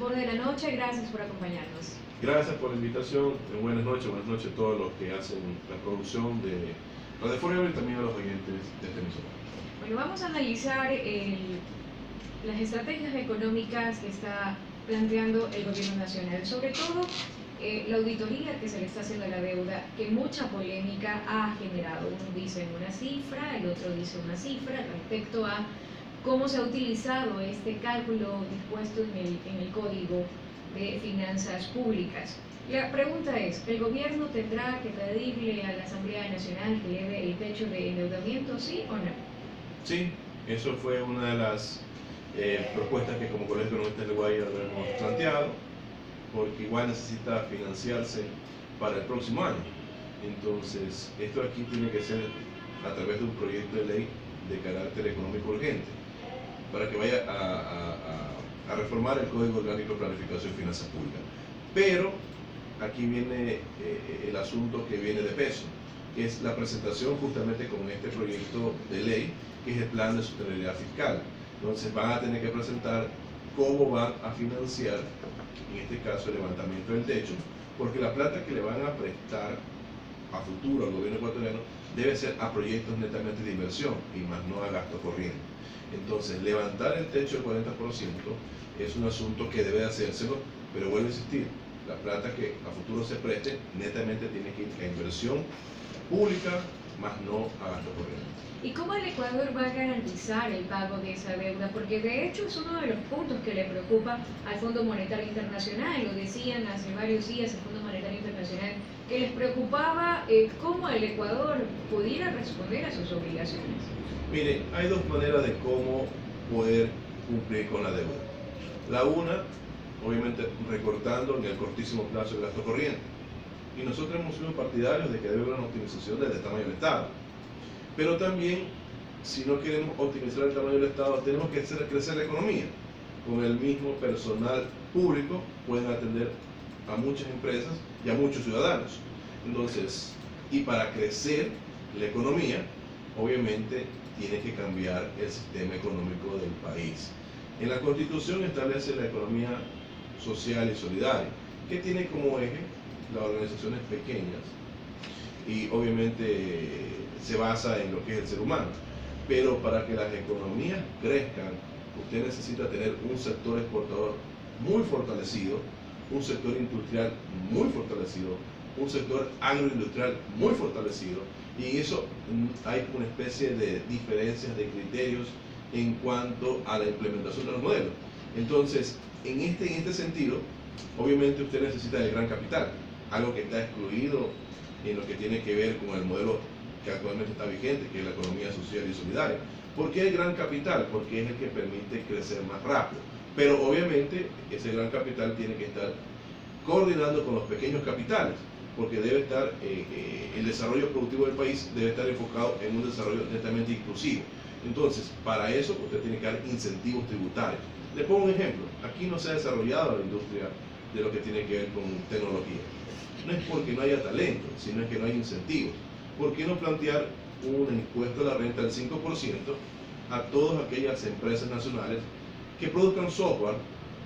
Humor de la Noche. Gracias por acompañarnos. Gracias por la invitación. Buenas noches a todos los que hacen la producción de Radio Forever y también a los oyentes de este emisora. Bueno, vamos a analizar las estrategias económicas que está planteando el gobierno nacional, sobre todo la auditoría que se le está haciendo a la deuda, que mucha polémica ha generado. Uno dice una cifra, el otro dice una cifra respecto a cómo se ha utilizado este cálculo dispuesto en el Código de Finanzas Públicas. La pregunta es, ¿el gobierno tendrá que pedirle a la Asamblea Nacional que eleve el techo de endeudamiento, sí o no? Sí, eso fue una de las propuestas que como Colegio Economista de Guaya hemos planteado, porque igual necesita financiarse para el próximo año. Entonces, esto aquí tiene que ser a través de un proyecto de ley de carácter económico urgente, para que vaya a reformar el Código Orgánico de Planificación y Finanzas Públicas. Pero aquí viene el asunto que viene de peso, que es la presentación justamente con este proyecto de ley, que es el Plan de Sostenibilidad Fiscal. Entonces van a tener que presentar cómo van a financiar, en este caso, el levantamiento del techo, porque la plata que le van a prestar a futuro al gobierno ecuatoriano debe ser a proyectos netamente de inversión y más no a gasto corriente. Entonces, levantar el techo del 40% es un asunto que debe hacérselo, pero vuelvo a insistir, la plata que a futuro se preste netamente tiene que ir a inversión pública, más no a gasto corriente. ¿Y cómo el Ecuador va a garantizar el pago de esa deuda? Porque de hecho es uno de los puntos que le preocupa al Fondo Monetario Internacional. Lo decían hace varios días el Fondo Monetario Internacional, que les preocupaba cómo el Ecuador pudiera responder a sus obligaciones. Mire, hay dos maneras de cómo poder cumplir con la deuda. La una, obviamente, recortando en el cortísimo plazo el gasto corriente. Y nosotros hemos sido partidarios de que debe haber una optimización desde el tamaño del Estado. Pero también, si no queremos optimizar el tamaño del Estado, tenemos que hacer crecer la economía. Con el mismo personal público pueden atender a muchas empresas y a muchos ciudadanos. Entonces, y para crecer la economía, obviamente tiene que cambiar el sistema económico del país. En la Constitución establece la economía social y solidaria, que tiene como eje las organizaciones pequeñas y obviamente se basa en lo que es el ser humano. Pero para que las economías crezcan, usted necesita tener un sector exportador muy fortalecido, un sector industrial muy fortalecido, un sector agroindustrial muy fortalecido, y en eso hay una especie de diferencias de criterios en cuanto a la implementación de los modelos. Entonces, en este sentido, obviamente usted necesita del gran capital, algo que está excluido en lo que tiene que ver con el modelo que actualmente está vigente, que es la economía social y solidaria. ¿Por qué el gran capital? Porque es el que permite crecer más rápido. Pero obviamente ese gran capital tiene que estar coordinando con los pequeños capitales, porque debe estar, el desarrollo productivo del país debe estar enfocado en un desarrollo netamente inclusivo. Entonces, para eso usted tiene que dar incentivos tributarios. Le pongo un ejemplo, aquí no se ha desarrollado la industria de lo que tiene que ver con tecnología. No es porque no haya talento, sino es que no hay incentivos. ¿Por qué no plantear un impuesto a la renta del 5% a todas aquellas empresas nacionales que produzcan software,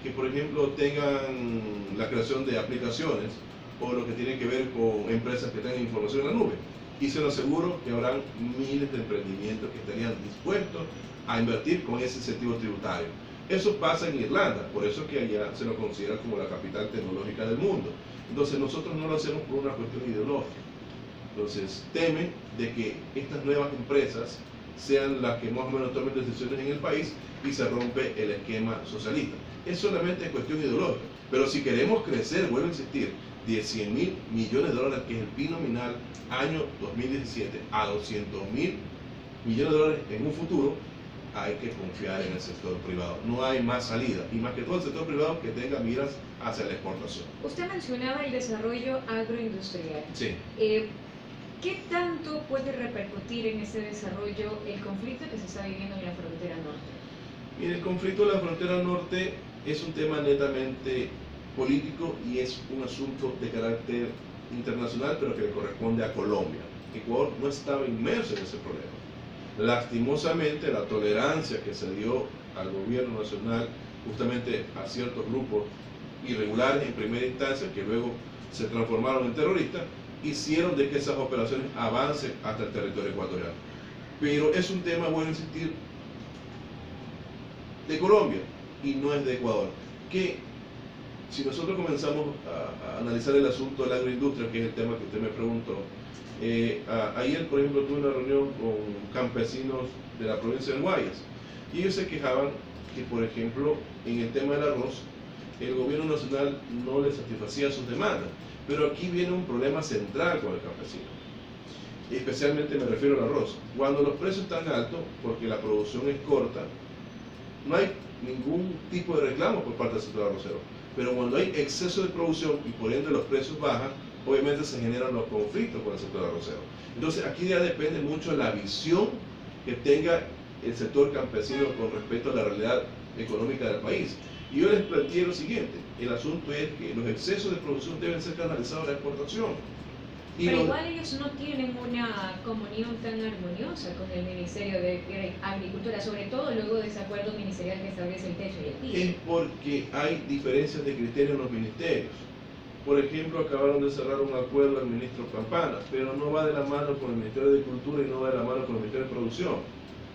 que por ejemplo tengan la creación de aplicaciones o lo que tiene que ver con empresas que tengan información en la nube? Y se lo aseguro que habrán miles de emprendimientos que estarían dispuestos a invertir con ese incentivo tributario. Eso pasa en Irlanda, por eso que allá se lo considera como la capital tecnológica del mundo. Entonces nosotros no lo hacemos por una cuestión ideológica. Entonces temen de que estas nuevas empresas sean las que más o menos tomen decisiones en el país y se rompe el esquema socialista. Es solamente cuestión ideológica. Pero si queremos crecer, vuelvo a insistir, de 100.000 millones de dólares, que es el PIB nominal año 2017, a 200.000 millones de dólares en un futuro, hay que confiar en el sector privado. No hay más salida. Y más que todo el sector privado que tenga miras hacia la exportación. Usted mencionaba el desarrollo agroindustrial. Sí. ¿Qué tanto puede repercutir en ese desarrollo el conflicto que se está viviendo en la frontera norte? Mire, el conflicto de la frontera norte es un tema netamente político y es un asunto de carácter internacional, pero que le corresponde a Colombia. Ecuador no estaba inmerso en ese problema. Lastimosamente, la tolerancia que se dio al gobierno nacional justamente a ciertos grupos irregulares en primera instancia, que luego se transformaron en terroristas, hicieron de que esas operaciones avancen hasta el territorio ecuatoriano. Pero es un tema, bueno insistir, de Colombia y no es de Ecuador. Que si nosotros comenzamos a analizar el asunto de la agroindustria, que es el tema que usted me preguntó, ayer, por ejemplo, tuve una reunión con campesinos de la provincia del Guayas y ellos se quejaban que, por ejemplo, en el tema del arroz, el gobierno nacional no les satisfacía sus demandas. Pero aquí viene un problema central con el campesino. Especialmente me refiero al arroz. Cuando los precios están altos, porque la producción es corta, no hay ningún tipo de reclamo por parte del sector arrocero. Pero cuando hay exceso de producción y por ende los precios bajan, obviamente se generan los conflictos con el sector arrocero. Entonces aquí ya depende mucho de la visión que tenga el sector campesino con respecto a la realidad económica del país. Y yo les planteé lo siguiente: el asunto es que los excesos de producción deben ser canalizados a la exportación. Pero igual ellos no tienen una comunión tan armoniosa con el Ministerio de Agricultura, sobre todo luego de ese acuerdo ministerial que establece el techo y el piso. Es porque hay diferencias de criterio en los ministerios. Por ejemplo, acabaron de cerrar un acuerdo al ministro Campana, pero no va de la mano con el Ministerio de Agricultura y no va de la mano con el Ministerio de Producción.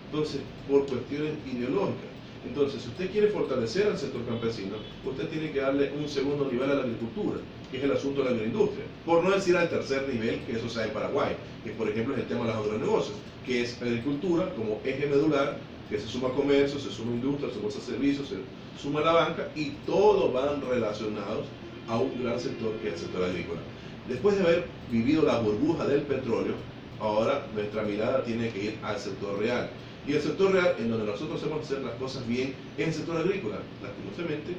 Entonces, por cuestiones ideológicas. Entonces, si usted quiere fortalecer al sector campesino, usted tiene que darle un segundo nivel a la agricultura, que es el asunto de la agroindustria. Por no decir al tercer nivel, que eso se da en Paraguay, que por ejemplo es el tema de los agronegocios, que es agricultura como eje medular, que se suma comercio, se suma industria, se suma servicios, se suma la banca, y todos van relacionados a un gran sector que es el sector agrícola. Después de haber vivido la burbuja del petróleo, ahora nuestra mirada tiene que ir al sector real. Y el sector real, en donde nosotros hacemos hacer las cosas bien, es el sector agrícola. Lastimosamente,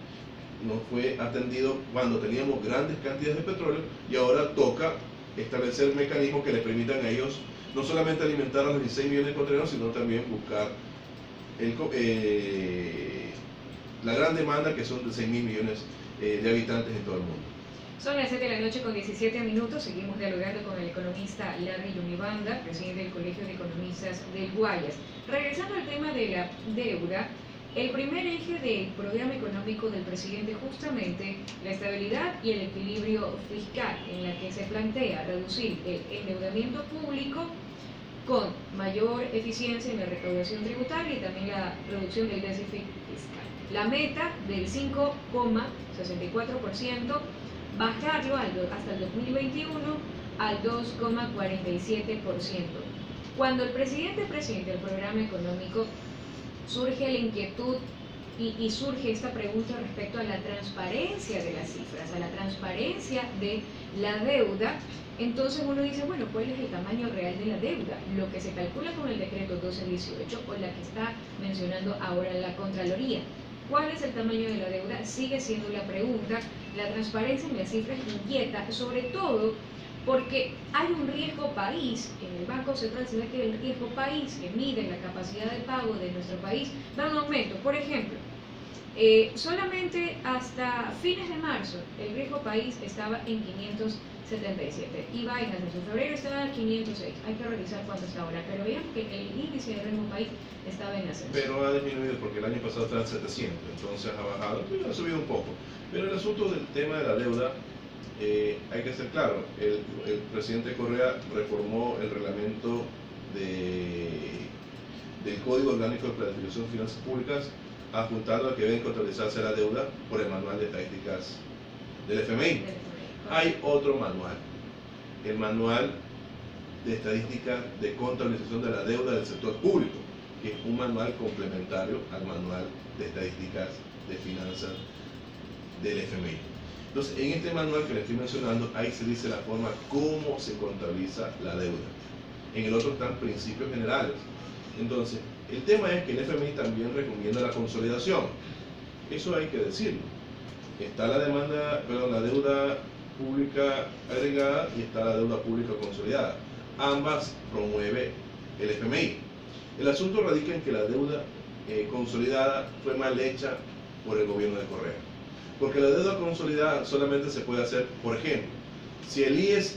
no fue atendido cuando teníamos grandes cantidades de petróleo y ahora toca establecer mecanismos que les permitan a ellos no solamente alimentar a los 16 millones de ecuatorianos, sino también buscar la gran demanda, que son de 6.000 millones de habitantes en todo el mundo. Son las 7 de la noche con 17 minutos. Seguimos dialogando con el economista Larry Yunibanda, presidente del Colegio de Economistas del Guayas. Regresando al tema de la deuda, el primer eje del programa económico del presidente justamente la estabilidad y el equilibrio fiscal, en la que se plantea reducir el endeudamiento público con mayor eficiencia en la recaudación tributaria y también la reducción del déficit fiscal. La meta del 5,64%, bajarlo hasta el 2021 al 2,47%. Cuando el presidente presenta el programa económico, surge la inquietud y surge esta pregunta respecto a la transparencia de las cifras, a la transparencia de la deuda. Entonces uno dice, bueno, ¿cuál es el tamaño real de la deuda? Lo que se calcula con el decreto 1218 o la que está mencionando ahora la Contraloría. ¿Cuál es el tamaño de la deuda? Sigue siendo la pregunta. La transparencia en las cifras inquieta, sobre todo porque hay un riesgo país en el Banco Central. Se ve que el riesgo país, que mide la capacidad de pago de nuestro país, da un aumento. Por ejemplo, solamente hasta fines de marzo el riesgo país estaba en 577 y vainas en febrero estaba en 506. Hay que revisar cuánto está ahora, pero vean que el índice de riesgo país estaba en ascenso. Pero ha disminuido porque el año pasado estaba en 700, entonces ha bajado, ha subido un poco. Pero el asunto del tema de la deuda, hay que ser claro, el presidente Correa reformó el reglamento del Código Orgánico de Planificación de Finanzas Públicas, apuntando a que deben contabilizarse la deuda por el manual de estadísticas del FMI. Hay otro manual, el manual de estadística de contabilización de la deuda del sector público, que es un manual complementario al manual de estadísticas de finanzas del FMI. Entonces, en este manual que le estoy mencionando, ahí se dice la forma cómo se contabiliza la deuda. En el otro están principios generales. Entonces, el tema es que el FMI también recomienda la consolidación. Eso hay que decirlo. Está la deuda pública agregada y está la deuda pública consolidada. Ambas promueve el FMI. El asunto radica en que la deuda consolidada fue mal hecha por el gobierno de Correa. Porque la deuda consolidada solamente se puede hacer, por ejemplo, si el IES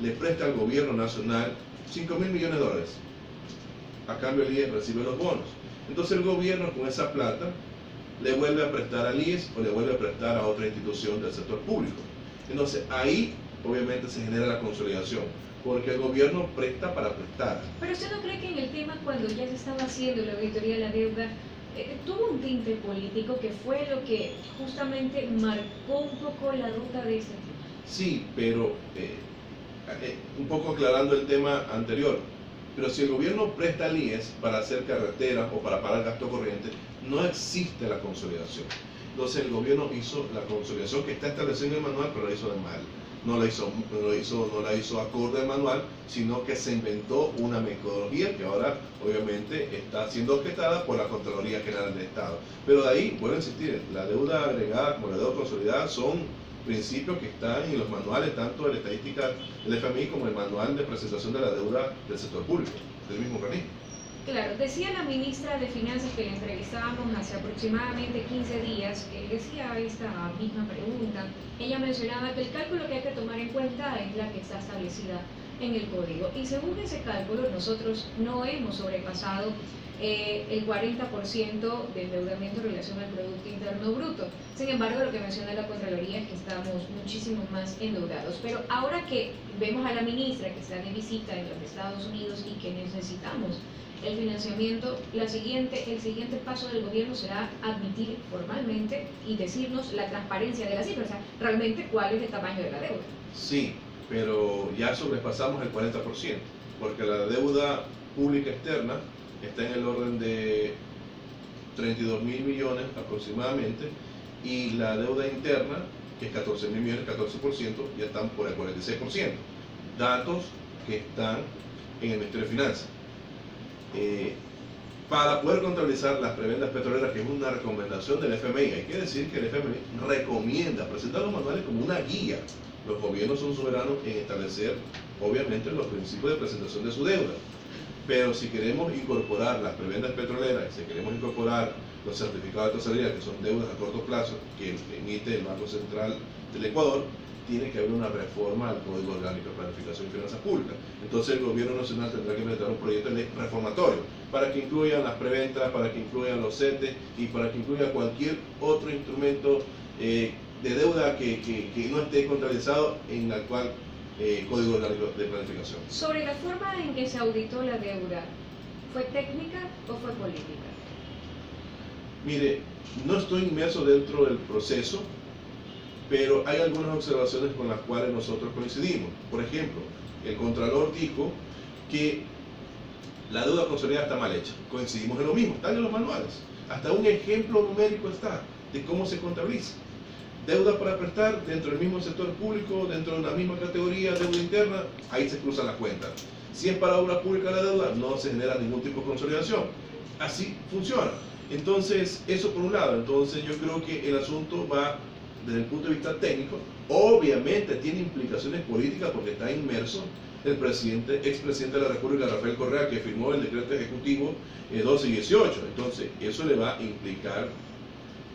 le presta al gobierno nacional 5.000 millones de dólares, a cambio el IES recibe los bonos. Entonces el gobierno con esa plata le vuelve a prestar al IES o le vuelve a prestar a otra institución del sector público. Entonces ahí obviamente se genera la consolidación, porque el gobierno presta para prestar. Pero ¿usted no cree que en el tema, cuando ya se estaba haciendo la auditoría de la deuda, tuvo un tinte político que fue lo que justamente marcó un poco la ruta de este tema? Sí, pero un poco aclarando el tema anterior, pero si el gobierno presta al IES para hacer carreteras o para pagar gasto corriente, no existe la consolidación. Entonces el gobierno hizo la consolidación que está establecida en el manual, pero la hizo de mal. No la hizo acorde al manual, sino que se inventó una metodología que ahora obviamente está siendo objetada por la Contraloría General del Estado. Pero de ahí, vuelvo a insistir, la deuda agregada como la deuda consolidada son principios que están en los manuales, tanto de la estadística del FMI como el manual de presentación de la deuda del sector público, del mismo organismo. Claro, decía la ministra de Finanzas que la entrevistábamos hace aproximadamente 15 días, que decía esta misma pregunta. Ella mencionaba que el cálculo que hay que tomar en cuenta es la que está establecida en el código. Y según ese cálculo, nosotros no hemos sobrepasado el 40% de endeudamiento en relación al Producto Interno Bruto. Sin embargo, lo que menciona la Contraloría es que estamos muchísimo más endeudados. Pero ahora que vemos a la ministra que está de visita en los Estados Unidos y que necesitamos el financiamiento, el siguiente paso del gobierno será admitir formalmente y decirnos la transparencia de las cifras, o sea, realmente cuál es el tamaño de la deuda. Sí, pero ya sobrepasamos el 40%, porque la deuda pública externa está en el orden de 32.000 millones aproximadamente, y la deuda interna, que es 14.000 millones, 14%, ya están por el 46%. Datos que están en el Ministerio de Finanzas. Para poder contabilizar las prebendas petroleras, que es una recomendación del FMI, hay que decir que el FMI recomienda presentar los manuales como una guía. Los gobiernos son soberanos en establecer, obviamente, los principios de presentación de su deuda. Pero si queremos incorporar las prebendas petroleras, si queremos incorporar los certificados de tesorería, que son deudas a corto plazo que emite el Banco Central del Ecuador, tiene que haber una reforma al Código Orgánico de Planificación y Finanzas Públicas. Entonces el gobierno nacional tendrá que presentar un proyecto de ley reformatorio para que incluyan las preventas, para que incluyan los CETES y para que incluya cualquier otro instrumento de deuda que no esté contabilizado en el actual Código Orgánico de Planificación. Sobre la forma en que se auditó la deuda, ¿fue técnica o fue política? Mire, no estoy inmerso dentro del proceso, pero hay algunas observaciones con las cuales nosotros coincidimos. Por ejemplo, el Contralor dijo que la deuda consolidada está mal hecha. Coincidimos en lo mismo, están en los manuales. Hasta un ejemplo numérico está de cómo se contabiliza. Deuda para prestar dentro del mismo sector público, dentro de una misma categoría, deuda interna, ahí se cruzan las cuentas. Si es para obra pública la deuda, no se genera ningún tipo de consolidación. Así funciona. Entonces, eso por un lado. Entonces, yo creo que el asunto va desde el punto de vista técnico. Obviamente tiene implicaciones políticas porque está inmerso el expresidente de la República, Rafael Correa, que firmó el decreto ejecutivo 12 y 18. Entonces, eso le va a implicar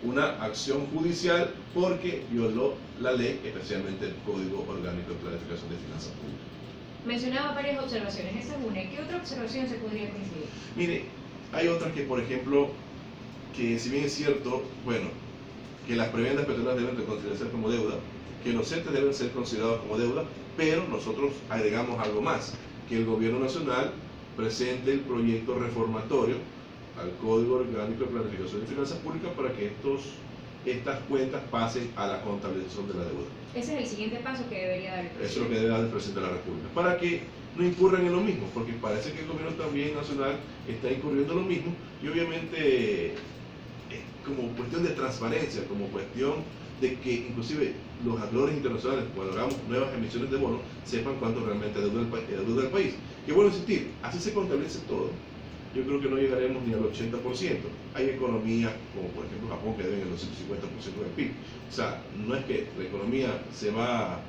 una acción judicial porque violó la ley, especialmente el Código Orgánico de Planificación de Finanzas Públicas. Mencionaba varias observaciones, esa es una. ¿Qué otra observación se podría coincidir? Mire, hay otras que, por ejemplo, que si bien es cierto, bueno, que las prebendas petroleras deben de considerarse como deuda, que los CETES deben ser considerados como deuda, pero nosotros agregamos algo más, que el gobierno nacional presente el proyecto reformatorio al Código Orgánico de Planificación de Finanzas Públicas para que estas cuentas pasen a la contabilización de la deuda. Ese es el siguiente paso que debería dar el presidente. Eso es lo que debe dar el presidente de la República, para que no incurran en lo mismo, porque parece que el gobierno también nacional está incurriendo en lo mismo, y obviamente como cuestión de transparencia, como cuestión de que inclusive los acreedores internacionales, cuando hagamos nuevas emisiones de bonos, sepan cuánto realmente deuda el país. Que bueno insistir, así se contabilice todo, yo creo que no llegaremos ni al 80%. Hay economías, como por ejemplo Japón, que deben el 250% del PIB. O sea, no es que la economía se va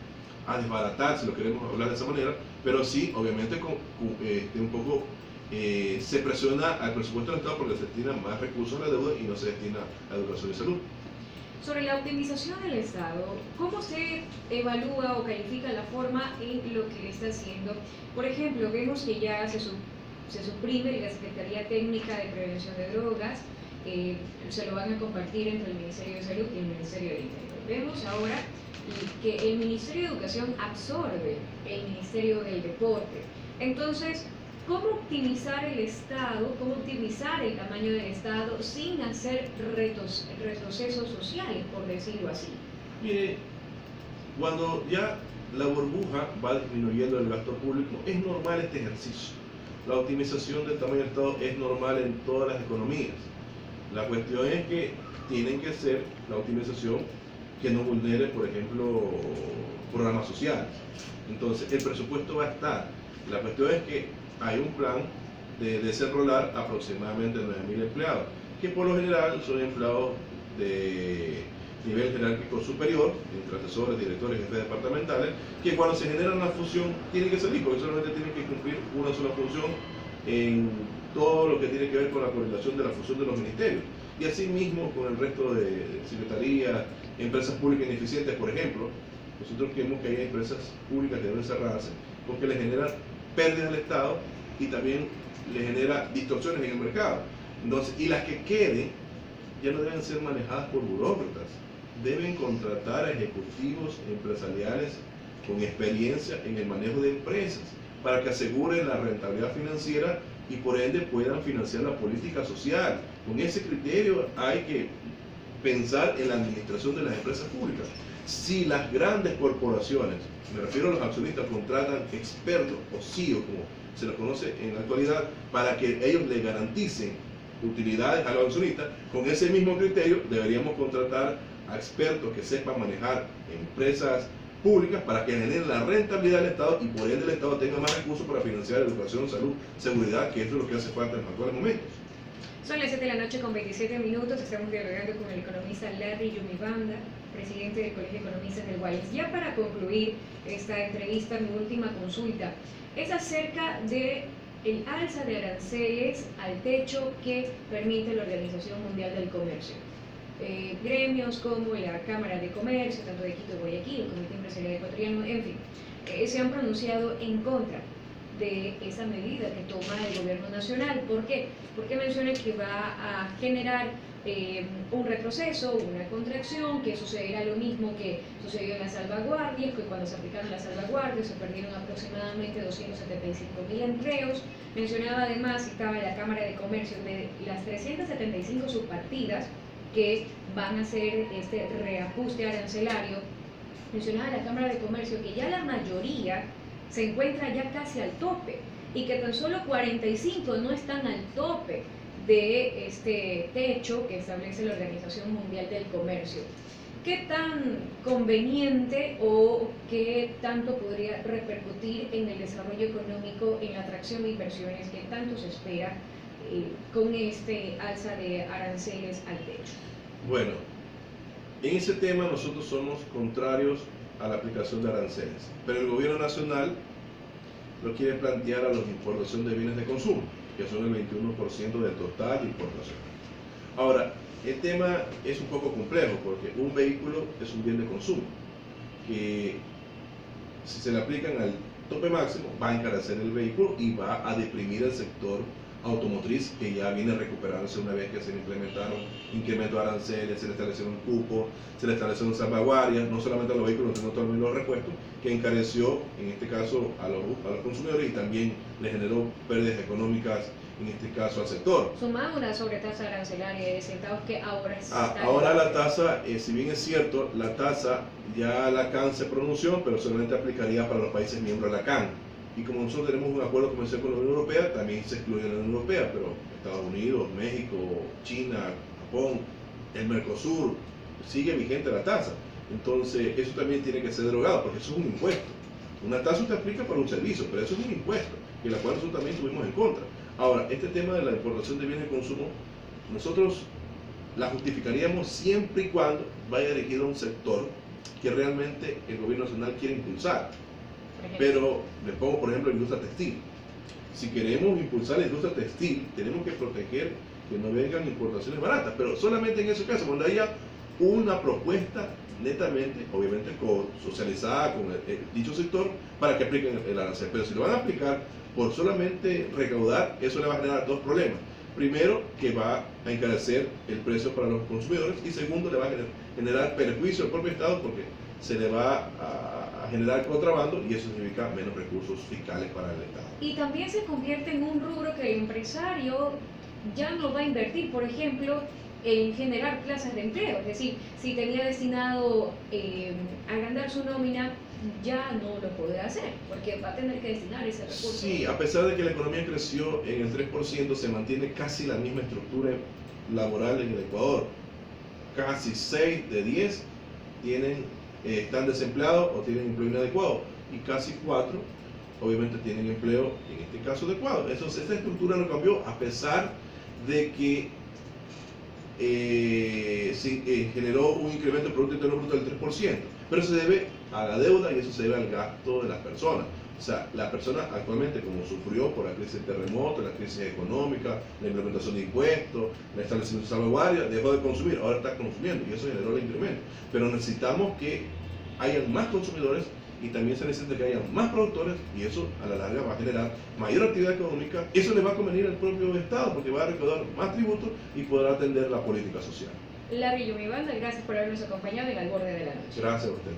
a desbaratar, si lo queremos hablar de esa manera, pero sí, obviamente, un poco se presiona al presupuesto del Estado porque se destinan más recursos a la deuda y no se destina a educación y salud. Sobre la optimización del Estado, ¿cómo se evalúa o califica la forma en lo que está haciendo? Por ejemplo, vemos que ya se suprime la Secretaría Técnica de Prevención de Drogas, se lo van a compartir entre el Ministerio de Salud y el Ministerio del Interior. Vemos ahora que el Ministerio de Educación absorbe el Ministerio del Deporte. Entonces, ¿cómo optimizar el Estado, cómo optimizar el tamaño del Estado sin hacer retrocesos sociales, por decirlo así? Mire, cuando ya la burbuja va disminuyendo el gasto público, es normal este ejercicio. La optimización del tamaño del Estado es normal en todas las economías. La cuestión es que tienen que ser la optimización que no vulnere, por ejemplo, programas sociales. Entonces, el presupuesto va a estar. La cuestión es que hay un plan de desenrolar aproximadamente 9.000 empleados, que por lo general son empleados de nivel jerárquico superior, entre asesores, directores, jefes departamentales, que cuando se genera una fusión tienen que salir, porque solamente tienen que cumplir una sola función en todo lo que tiene que ver con la coordinación de la fusión de los ministerios. Y asimismo con el resto de secretarías, empresas públicas ineficientes, por ejemplo, nosotros creemos que hay empresas públicas que deben cerrarse porque les generan pérdidas al Estado y también les genera distorsiones en el mercado. Entonces, y las que queden ya no deben ser manejadas por burócratas, deben contratar a ejecutivos empresariales con experiencia en el manejo de empresas para que aseguren la rentabilidad financiera y por ende puedan financiar la política social. Con ese criterio hay que pensar en la administración de las empresas públicas. Si las grandes corporaciones, me refiero a los accionistas, contratan expertos o CEO, como se los conoce en la actualidad, para que ellos le garanticen utilidades a los accionistas, con ese mismo criterio deberíamos contratar a expertos que sepan manejar empresas públicas para que generen la rentabilidad del Estado y por ende el Estado tenga más recursos para financiar educación, salud, seguridad, que eso es lo que hace falta en los actuales momentos. Son las 7 de la noche con 27 minutos, estamos dialogando con el economista Larry Yumibanda, presidente del Colegio de Economistas del Guayas. Ya para concluir esta entrevista, mi última consulta es acerca de el alza de aranceles al techo que permite la Organización Mundial del Comercio. Gremios como la Cámara de Comercio, tanto de Quito y Guayaquil, el Comité Empresarial Ecuatoriano, en fin, se han pronunciado en contra de esa medida que toma el gobierno nacional. ¿Por qué? Porque menciona que va a generar un retroceso, una contracción, que sucederá lo mismo que sucedió en las salvaguardias, que cuando se aplicaron las salvaguardias se perdieron aproximadamente 275.000 empleos. Mencionaba además, citaba la Cámara de Comercio, de las 375 subpartidas que van a hacer este reajuste arancelario. Mencionaba la Cámara de Comercio que ya la mayoría se encuentra ya casi al tope y que tan solo 45 no están al tope de este techo que establece la Organización Mundial del Comercio. ¿Qué tan conveniente o qué tanto podría repercutir en el desarrollo económico, en la atracción de inversiones que tanto se espera con este alza de aranceles al techo? Bueno, en ese tema nosotros somos contrarios a la aplicación de aranceles, pero el gobierno nacional lo quiere plantear a la importación de bienes de consumo, que son el 21% del total de importación. Ahora, el tema es un poco complejo porque un vehículo es un bien de consumo que si se le aplican al tope máximo va a encarecer el vehículo y va a deprimir el sector automotriz, que ya viene recuperándose una vez que se implementaron incrementos de aranceles, se le establecieron cupos, se le establecieron salvaguardias, no solamente a los vehículos, sino también los repuestos, que encareció en este caso a los consumidores y también le generó pérdidas económicas en este caso al sector. Sumado una sobretasa arancelaria de centavos que ahora está... Ahora la tasa, si bien es cierto, la tasa ya la CAN se pronunció, pero solamente aplicaría para los países miembros de la CAN. Y como nosotros tenemos un acuerdo comercial con la Unión Europea, también se excluye la Unión Europea, pero Estados Unidos, México, China, Japón, el Mercosur, sigue vigente la tasa. Entonces, eso también tiene que ser derogado, porque eso es un impuesto. Una tasa usted aplica para un servicio, pero eso es un impuesto, y la cual nosotros también estuvimos en contra. Ahora, este tema de la importación de bienes de consumo, nosotros la justificaríamos siempre y cuando vaya dirigido a un sector que realmente el gobierno nacional quiere impulsar. Pero le pongo por ejemplo la industria textil. Si queremos impulsar la industria textil, tenemos que proteger que no vengan importaciones baratas, pero solamente en ese caso, cuando haya una propuesta netamente, obviamente socializada con dicho sector, para que apliquen el arancel. Pero si lo van a aplicar por solamente recaudar, eso le va a generar dos problemas. primero, que va a encarecer el precio para los consumidores, y segundo, le va a generar perjuicio al propio Estado porque se le va a generar contrabando y eso significa menos recursos fiscales para el Estado. Y también se convierte en un rubro que el empresario ya no va a invertir, por ejemplo, en generar plazas de empleo. Es decir, si tenía destinado a agrandar su nómina, ya no lo puede hacer, porque va a tener que destinar ese recurso. Sí, a pesar de que la economía creció en el 3%, se mantiene casi la misma estructura laboral en el Ecuador. Casi 6 de 10 están desempleados o tienen empleo inadecuado, y casi 4 obviamente tienen empleo, en este caso adecuado. Entonces, esta estructura no cambió a pesar de que generó un incremento del Producto Interno Bruto del 3%, pero se debe a la deuda y eso se debe al gasto de las personas. O sea, la persona actualmente, como sufrió por la crisis del terremoto, la crisis económica, la implementación de impuestos, el establecimiento de salvaguardia, dejó de consumir, ahora está consumiendo y eso generó el incremento. Pero necesitamos que hayan más consumidores y también se necesita que haya más productores, y eso a la larga va a generar mayor actividad económica. Eso le va a convenir al propio Estado porque va a recaudar más tributos y podrá atender la política social. Larry Yumibanda, gracias por habernos acompañado en Al Borde de la Noche. Gracias a usted.